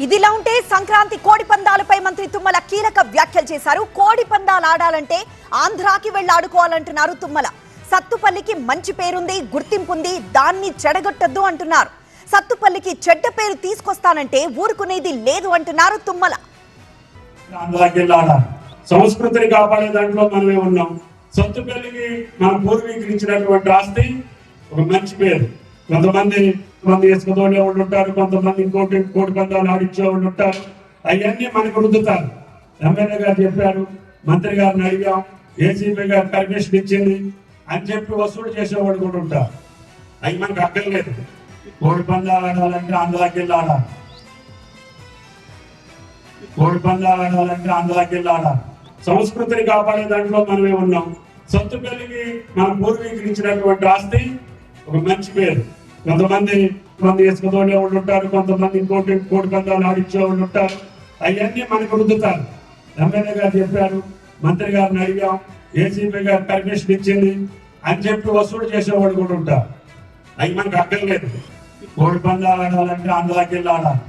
ఇదిలా ఉంటే సంక్రాంతి కోడి పందాలపై మంత్రి తుమ్మల కీలక వ్యాఖ్యలు చేశారు. కోడి పందాలు ఆడాలంటే ఆంధ్రాకి వెళ్లి ఆడుకోవాలంటున్నారు తుమ్మల. సత్తుపల్లికి మంచి పేరుంది, గుర్తింపుంది, దాన్ని చెడగొట్టొద్దు అంటున్నారు. సత్తుపల్లికి చెడ్డ పేరు తీసుకొస్తానంటే ఊరుకునేది లేదు అంటున్నారు తుమ్మల. సంస్కృతిని కాపాడే దాంట్లో మనమే ఉన్నాం. సత్తుపల్లికి మన పూర్వీకులు ఇచ్చినటువంటి ఆస్తి ఒక మంచి పేరు. కొంతమంది వేసుకునే వాళ్ళు ఉంటారు, కొంతమంది ఇంకోటి కోడి పందాలు ఆడించే వాళ్ళు ఉంటారు. అవన్నీ మనకు రుద్దుతారు. ఎమ్మెల్యే గారు చెప్పారు, మంత్రి గారిని అడిగాం, ఏసీపీ గారు పర్మిషన్ ఇచ్చింది అని చెప్పి వసూలు చేసేవాళ్ళు కూడా ఉంటారు. అవి మనకు అక్కర్లేదు. కోడి పందాలు ఆడాలంటే ఆంధ్రాకి వెళ్ళి ఆడాలి. కోడి పందాలు ఆడాలంటే ఆంధ్రాకి వెళ్ళి ఆడాలి. సంస్కృతిని కాపాడే దాంట్లో మనమే ఉన్నాం. సత్తుపల్లికి మన పూర్వీకులు ఇచ్చినటువంటి ఆస్తి ఒక మంచి పేరు. కొంతమంది వేసుకునే వాళ్ళు ఉంటారు, కొంతమంది ఇంకోటి కోడి పందాలు ఆడించే వాళ్ళు ఉంటారు. అవన్నీ మనకు రుద్దుతారు. ఎమ్మెల్యే గారు చెప్పారు, మంత్రి గారిని అడిగాం, ఏసీపీ గారు పర్మిషన్ ఇచ్చింది అని చెప్పి వసూలు చేసేవాళ్ళు కూడా ఉంటారు. అవి మనకు అక్కర్లేదు. కోడి పందాలు ఆడాలంటే ఆంధ్రాకి వెళ్ళి ఆడాలి.